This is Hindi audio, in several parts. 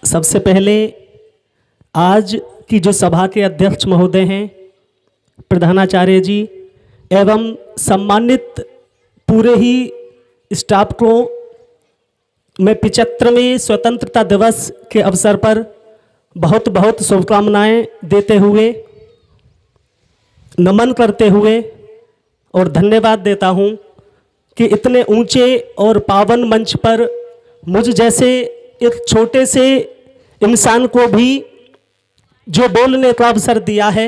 सबसे पहले आज की जो सभा के अध्यक्ष महोदय हैं, प्रधानाचार्य जी एवं सम्मानित पूरे ही स्टाफ को मैं 75वें स्वतंत्रता दिवस के अवसर पर बहुत बहुत शुभकामनाएं देते हुए, नमन करते हुए और धन्यवाद देता हूं कि इतने ऊंचे और पावन मंच पर मुझ जैसे एक छोटे से इंसान को भी जो बोलने का अवसर दिया है,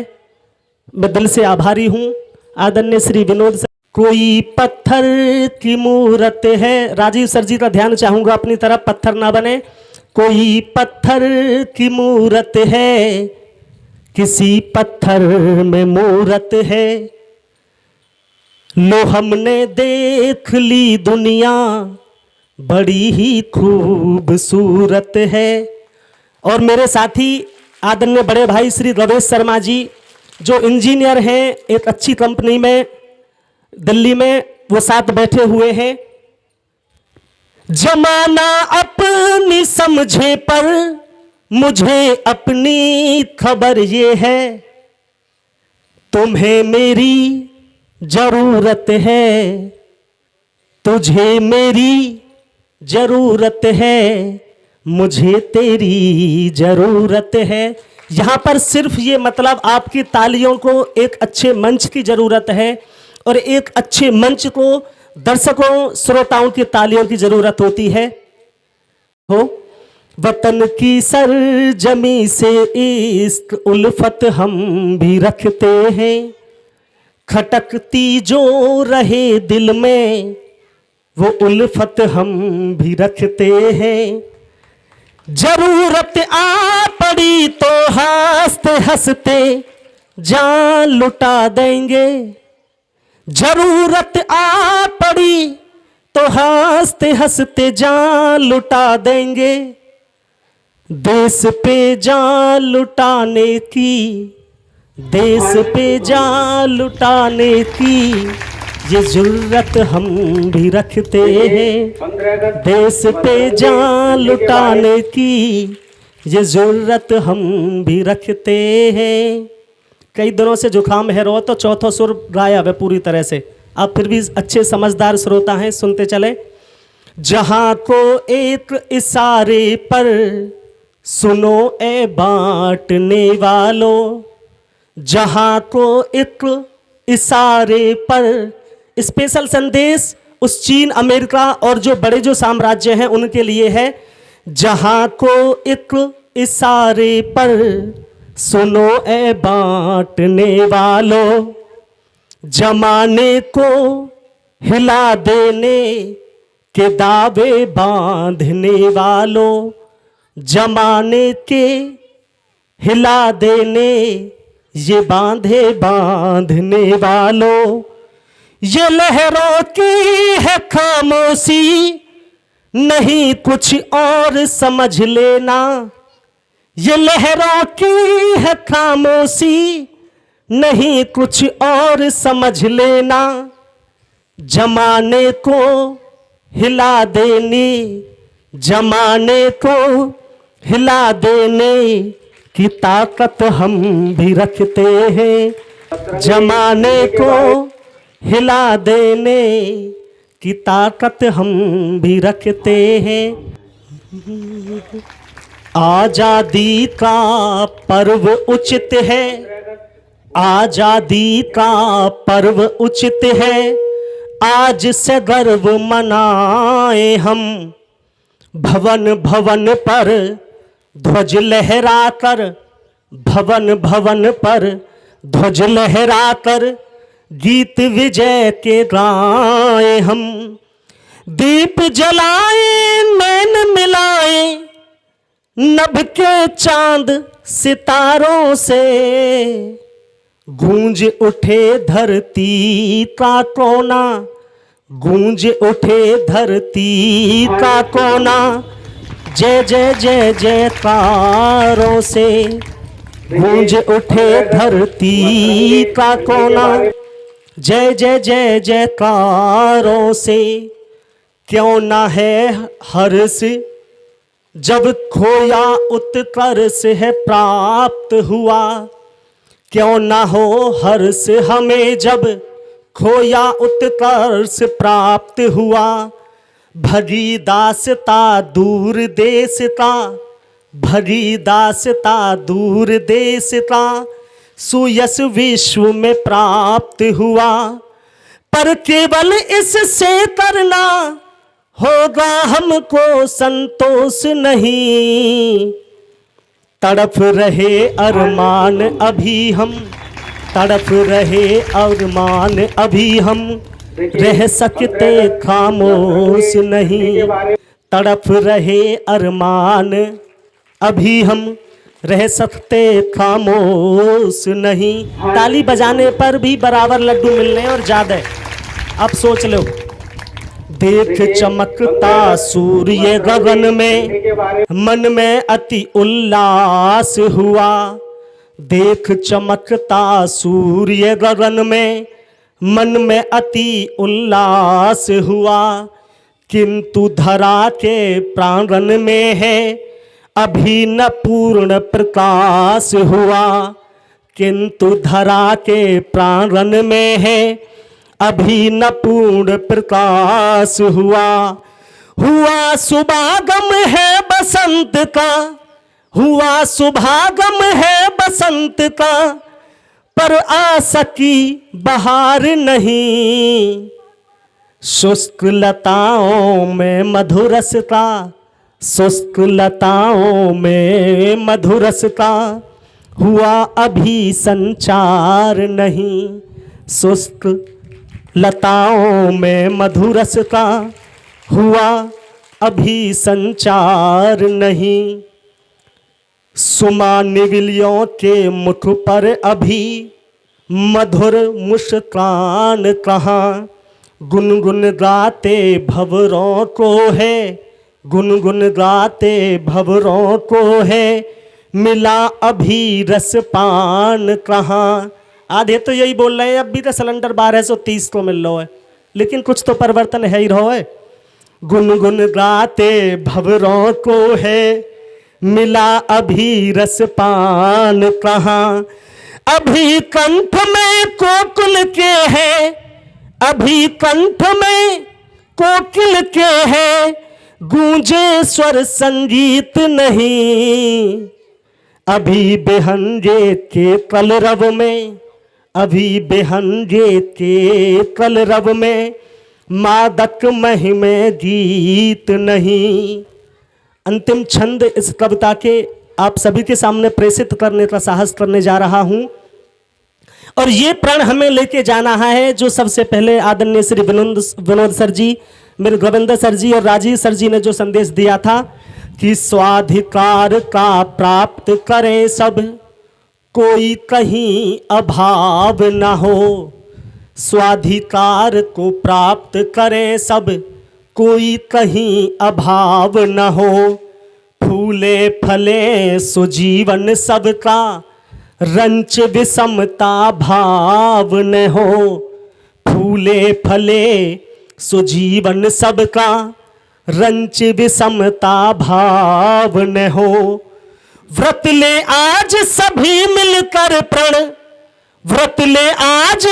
मैं दिल से आभारी हूं। आदरणीय श्री विनोद सर, कोई पत्थर की मूरत है, राजीव सर जी का ध्यान चाहूँगा अपनी तरफ, पत्थर ना बने। कोई पत्थर की मूरत है, किसी पत्थर में मूरत है, लो हमने देख ली दुनिया बड़ी ही खूबसूरत है। और मेरे साथी आदरणीय बड़े भाई श्री रवेश शर्मा जी, जो इंजीनियर हैं एक अच्छी कंपनी में दिल्ली में, वो साथ बैठे हुए हैं। जमाना अपनी समझे पर मुझे अपनी खबर ये है, तुम्हें मेरी जरूरत है, तुझे मेरी जरूरत है, मुझे तेरी जरूरत है। यहाँ पर सिर्फ ये मतलब आपकी तालियों को एक अच्छे मंच की जरूरत है और एक अच्छे मंच को दर्शकों श्रोताओं की तालियों की जरूरत होती है। हो वतन की सरजमी से इश्क उल्फत हम भी रखते हैं, खटकती जो रहे दिल में वो उल्फत हम भी रखते हैं। जरूरत आ पड़ी तो हंसते हंसते जान लुटा देंगे, जरूरत आ पड़ी तो हंसते हंसते जान लुटा देंगे। देश पे जान लुटाने की, देश पे जान लुटाने की ये जुर्रत हम भी रखते हैं, देश पे जान लुटाने की ये जुर्रत हम भी रखते हैं। कई दिनों से जुकाम है रो, तो चौथा सुर गायब है पूरी तरह से। आप फिर भी अच्छे समझदार श्रोता हैं, सुनते चले। जहां को एक इशारे पर सुनो ए बांटने वालों, जहां को एक इशारे पर, स्पेशल संदेश उस चीन अमेरिका और जो बड़े जो साम्राज्य हैं उनके लिए है। जहां को एक इशारे पर सुनो ए बांटने वालों, जमाने को हिला देने के दावे बांधने वालों, जमाने के हिला देने ये बांधे बांधने वालों। ये लहरों की है खामोशी, नहीं कुछ और समझ लेना। ये लहरों की है खामोशी, नहीं कुछ और समझ लेना। जमाने को हिला देने, जमाने को हिला देने की ताकत हम भी रखते हैं, जमाने को हिला देने की ताकत हम भी रखते हैं। आजादी का पर्व उचित है, आजादी का पर्व उचित है, आज से गर्व मनाए हम। भवन भवन पर ध्वज लहराकर, भवन भवन पर ध्वज लहराकर गीत विजय के गाए हम। दीप जलाए नैन मिलाए नभ के चांद सितारों से, गूंज उठे धरती का कोना, गूंज उठे धरती का कोना। जय जय जय जयकारों से गूंज उठे धरती का कोना। जय जय जय जयकारों से क्यों ना है हर्ष जब खोया उत्कर्ष है प्राप्त हुआ, क्यों ना हो हर्ष हमें जब खोया उत्कर्ष प्राप्त हुआ। भरी दासता दूर देशता, भरी दासता दूर देशता, सुयश विश्व में प्राप्त हुआ। पर केवल इससे करना होगा हमको संतोष नहीं। तड़प रहे अरमान अभी हम, तड़प रहे अरमान अभी हम, रह सकते खामोश नहीं। तड़प रहे अरमान अभी हम, रह सकते खामोश नहीं। ताली बजाने पर भी बराबर लड्डू मिलने और ज्यादा। अब सोच लो, देख चमकता सूर्य गगन में, मन में अति उल्लास हुआ। देख चमकता सूर्य गगन में, मन में अति उल्लास हुआ। किंतु धरा के प्रांगण में है अभी न पूर्ण प्रकाश हुआ। किंतु धरा के प्रांगण में है अभी न पूर्ण प्रकाश हुआ। हुआ सुभागम है बसंत का, हुआ सुभागम है बसंत का, पर आ सकी बहार नहीं। शुष्क लताओं में मधुरसता, शुष्क लताओं में मधुरसता, हुआ अभी संचार नहीं। शुष्क लताओं में मधुरसता, हुआ अभी संचार नहीं। सुमा निविलियों के मुख पर अभी मधुर मुस्कान कहाँ। गुनगुन गाते भंवरों को है, गुनगुन गाते भंवरों को है, मिला अभी रसपान कहाँ। आधे तो यही बोल रहे हैं अब भी तो सिलेंडर 1230 को मिल रहा है, लेकिन कुछ तो परिवर्तन है ही रहा है। गुनगुन गाते भंवरों को है, मिला अभी रसपान कहाँ। अभी कंठ में कोकिल के है, अभी कंठ में कोकिल के है, गूंजे स्वर संगीत नहीं। अभी बेहंगे के कलरव में, अभी बेहंगे के कलरव में, मादक महिमे गीत नहीं। अंतिम छंद इस कविता के आप सभी के सामने प्रेषित करने का साहस करने जा रहा हूं, और ये प्रण हमें लेके जाना है जो सबसे पहले आदरणीय श्री विनोद सर जी, मेरे गोविंद सर जी और राजीव सर जी ने जो संदेश दिया था कि स्वाधिकार का प्राप्त करें सब, कोई कहीं अभाव न हो। स्वाधिकार को प्राप्त करें सब, कोई कहीं अभाव न हो। फूले फले सुजीवन सबका, रंच विषमता भाव न हो। फूले फले सुजीवन सबका, रंच विषमता भाव न हो। व्रत ले आज सभी मिलकर प्रण, व्रत ले आज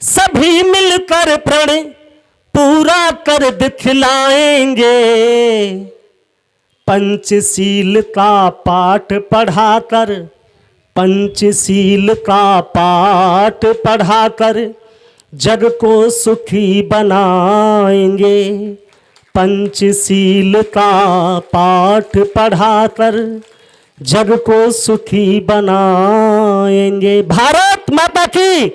सभी मिलकर प्रण, पूरा कर दिखलाएंगे। पंचशील का पाठ पढ़ाकर, पंचशील का पाठ पढ़ाकर, जग को सुखी बनाएंगे। पंचशील का पाठ पढ़ाकर, जग को सुखी बनाएंगे। भारत माता की,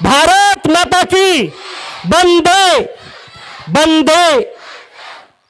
भारत माता की, वंदे वंदे